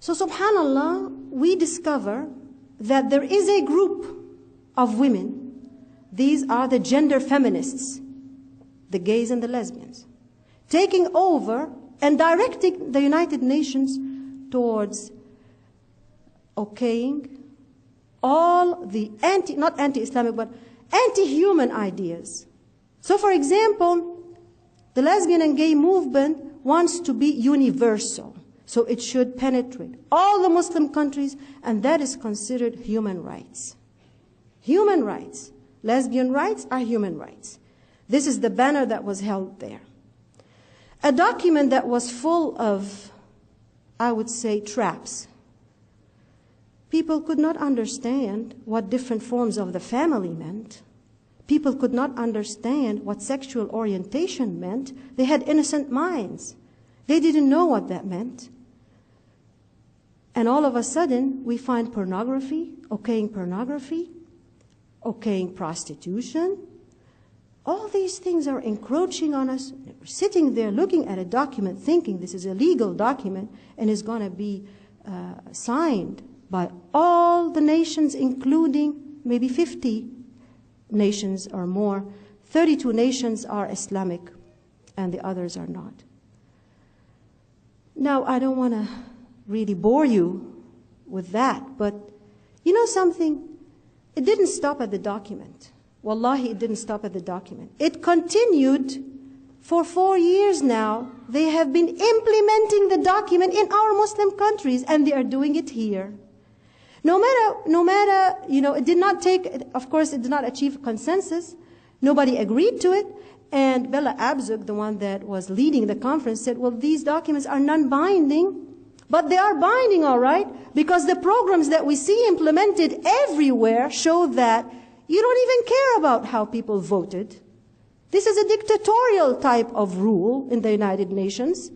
So subhanallah, we discover that there is a group of women. These are the gender feminists, the gays and the lesbians, taking over and directing the United Nations towards okaying all the not anti-Islamic, but anti-human ideas. So for example, the lesbian and gay movement wants to be universal. So it should penetrate all the Muslim countries, and that is considered human rights. Human rights. Lesbian rights are human rights. This is the banner that was held there. A document that was full of, I would say, traps. People could not understand what different forms of the family meant. People could not understand what sexual orientation meant. They had innocent minds. They didn't know what that meant. And all of a sudden, we find pornography, okaying prostitution. All these things are encroaching on us. We're sitting there looking at a document thinking this is a legal document and is going to be signed by all the nations, including maybe 50 nations or more. 32 nations are Islamic and the others are not. Now, I don't want to really bore you with that, but you know something? It didn't stop at the document. Wallahi, it didn't stop at the document. It continued for 4 years now. They have been implementing the document in our Muslim countries, and they are doing it here. No matter, it did not take, of course, it did not achieve consensus. Nobody agreed to it. And Bella Abzug, the one that was leading the conference, said, well, these documents are non-binding. But they are binding, all right, because the programs that we see implemented everywhere show that you don't even care about how people voted. This is a dictatorial type of rule in the United Nations.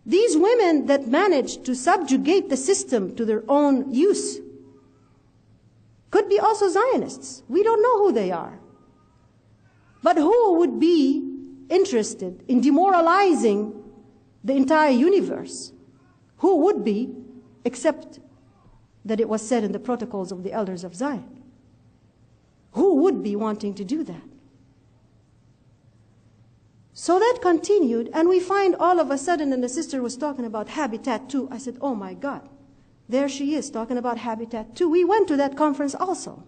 These women that managed to subjugate the system to their own use could be also Zionists. We don't know who they are. But who would be interested in demoralizing the entire universe? Who would be, except that it was said in the protocols of the elders of Zion? Who would be wanting to do that? So that continued, and we find all of a sudden, and the sister was talking about Habitat 2. I said, oh my God, there she is talking about Habitat 2. We went to that conference also.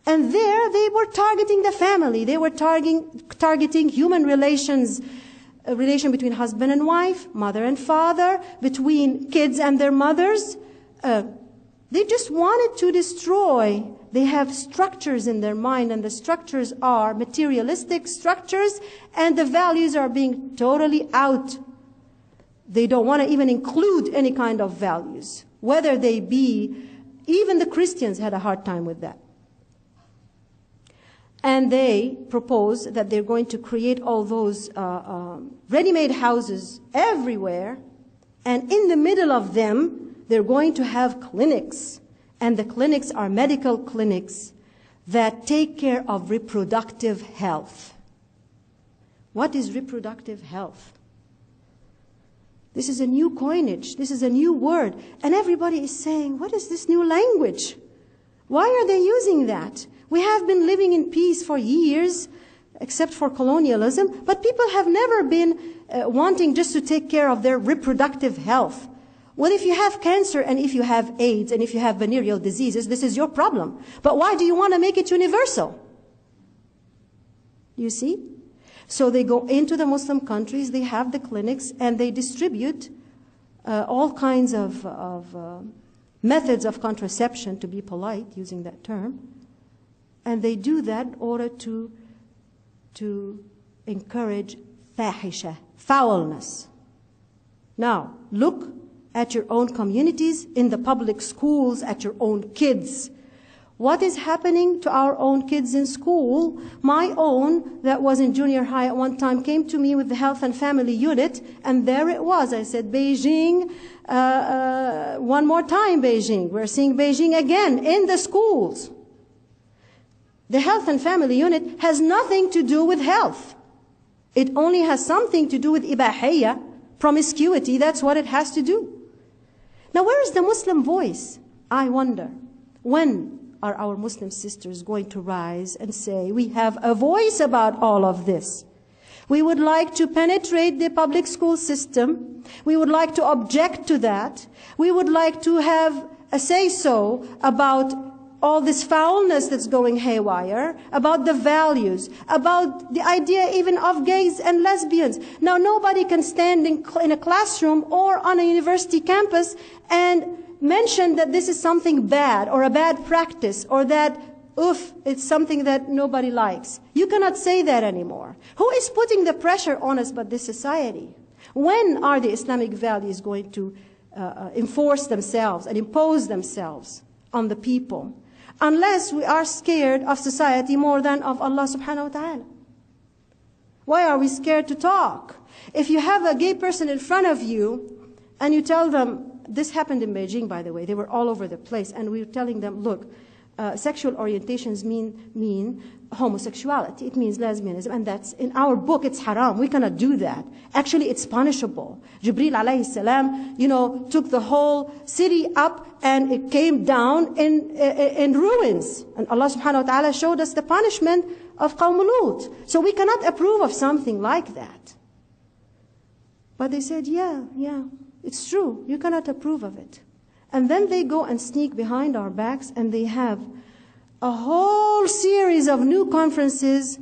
And there they were targeting the family. They were targeting human relations, a relation between husband and wife, mother and father, between kids and their mothers. They just wanted to destroy. They have structures in their mind, and the structures are materialistic structures, and the values are being totally out. They don't want to even include any kind of values, whether they be, even the Christians had a hard time with that. And they propose that they're going to create all those ready-made houses everywhere. And in the middle of them, they're going to have clinics. And the clinics are medical clinics that take care of reproductive health. What is reproductive health? This is a new coinage. This is a new word. And everybody is saying, what is this new language? Why are they using that? We have been living in peace for years, except for colonialism, but people have never been wanting just to take care of their reproductive health. Well, if you have cancer and if you have AIDS and if you have venereal diseases, this is your problem. But why do you want to make it universal? You see? So they go into the Muslim countries, they have the clinics, and they distribute all kinds of methods of contraception, to be polite, using that term. And they do that in order to encourage fahisha, foulness. Now, look at your own communities, in the public schools, at your own kids. What is happening to our own kids in school? My own, that was in junior high at one time, came to me with the health and family unit, and there it was. I said, Beijing, one more time Beijing. We're seeing Beijing again in the schools. The health and family unit has nothing to do with health. It only has something to do with ibahiyya, promiscuity. That's what it has to do. Now, where is the Muslim voice? I wonder, when are our Muslim sisters going to rise and say, we have a voice about all of this? We would like to penetrate the public school system. We would like to object to that. We would like to have a say-so about all this foulness that's going haywire, about the values, about the idea even of gays and lesbians. Now, nobody can stand in a classroom or on a university campus and mention that this is something bad or a bad practice or that, it's something that nobody likes. You cannot say that anymore. Who is putting the pressure on us but this society? When are the Islamic values going to enforce themselves and impose themselves on the people? Unless we are scared of society more than of Allah subhanahu wa ta'ala. Why are we scared to talk? If you have a gay person in front of you and you tell them, this happened in Beijing, by the way, they were all over the place, and we were telling them, look, sexual orientations mean homosexuality. It means lesbianism, and that's in our book. It's haram. We cannot do that. Actually, it's punishable. Jibril alayhi salam, took the whole city up, and it came down in ruins. And Allah subhanahu wa taala showed us the punishment of Qawm Lut. So we cannot approve of something like that. But they said, yeah, it's true. You cannot approve of it. And then they go and sneak behind our backs, and they have a whole series of new conferences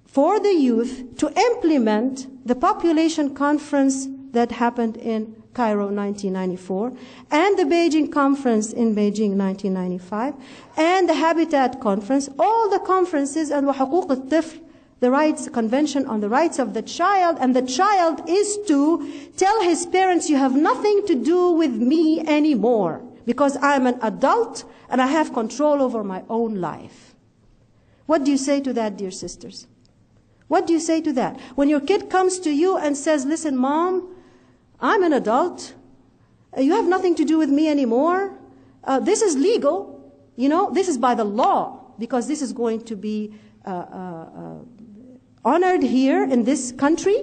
for the youth to implement the population conference that happened in Cairo 1994, and the Beijing conference in Beijing 1995, and the Habitat conference, all the conferences, and وحقوق الطفل, the rights convention on the rights of the child, and the child is to tell his parents, you have nothing to do with me anymore, because I'm an adult and I have control over my own life. What do you say to that, dear sisters? What do you say to that? When your kid comes to you and says, listen, Mom, I'm an adult. You have nothing to do with me anymore. This is legal. This is by the law, because this is going to be honored here in this country.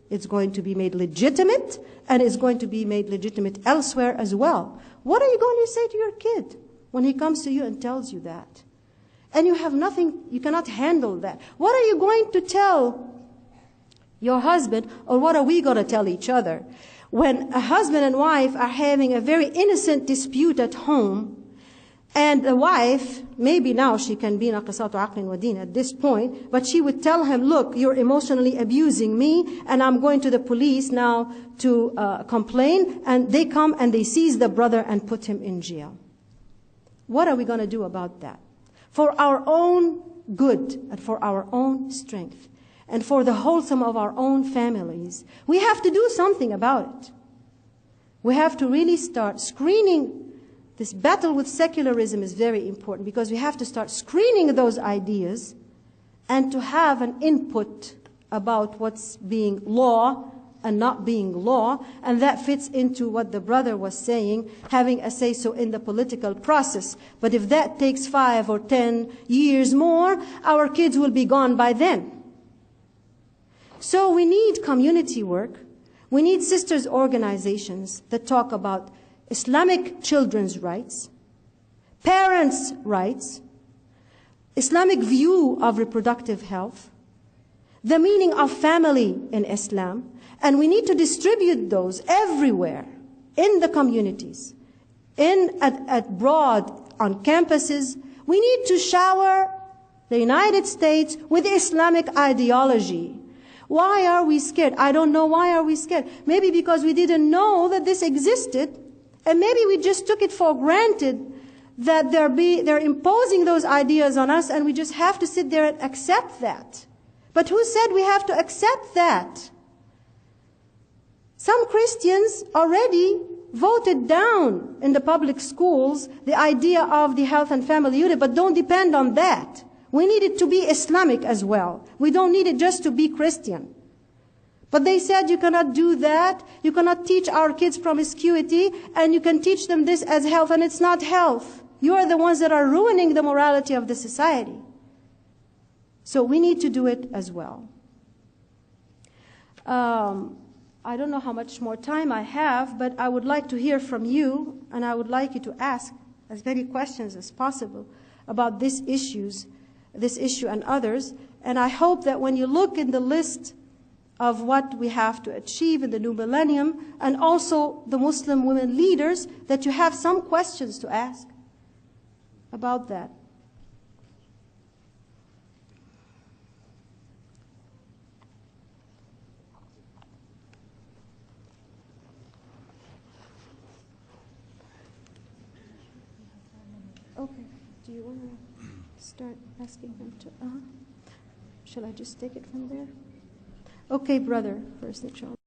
It's going to be made legitimate, and it's going to be made legitimate elsewhere as well. What are you going to say to your kid when he comes to you and tells you that? And you have nothing, you cannot handle that. What are you going to tell your husband, or what are we going to tell each other? When a husband and wife are having a very innocent dispute at home, and the wife, maybe now she can be naqisatu aqlin wa din at this point, but she would tell him, look, you're emotionally abusing me, and I'm going to the police now to complain, and they come and they seize the brother and put him in jail. What are we going to do about that? For our own good and for our own strength and for the wholesome of our own families, we have to do something about it. We have to really start screening. This battle with secularism is very important, because we have to start screening those ideas and to have an input about what's being law and not being law. And that fits into what the brother was saying, having a say-so in the political process. But if that takes 5 or 10 years more, our kids will be gone by then. So we need community work. We need sisters' organizations that talk about Islamic children's rights, parents' rights, Islamic view of reproductive health, the meaning of family in Islam, and we need to distribute those everywhere in the communities, abroad, on campuses. We need to shower the United States with Islamic ideology. Why are we scared? I don't know why are we scared. Maybe because we didn't know that this existed. And maybe we just took it for granted that they're imposing those ideas on us, and we just have to sit there and accept that. But who said we have to accept that? Some Christians already voted down in the public schools the idea of the health and family unit, but don't depend on that. We need it to be Islamic as well. We don't need it just to be Christian. But they said you cannot do that. You cannot teach our kids promiscuity, and you can teach them this as health, and it's not health. You are the ones that are ruining the morality of the society. So we need to do it as well. I don't know how much more time I have, but I would like to hear from you, and I would like you to ask as many questions as possible about this issue and others. And I hope that when you look in the list of what we have to achieve in the new millennium, and also the Muslim women leaders, that you have some questions to ask about that. Okay, do you want to start asking them to, shall I just take it from there? Okay, brother, first, inshallah.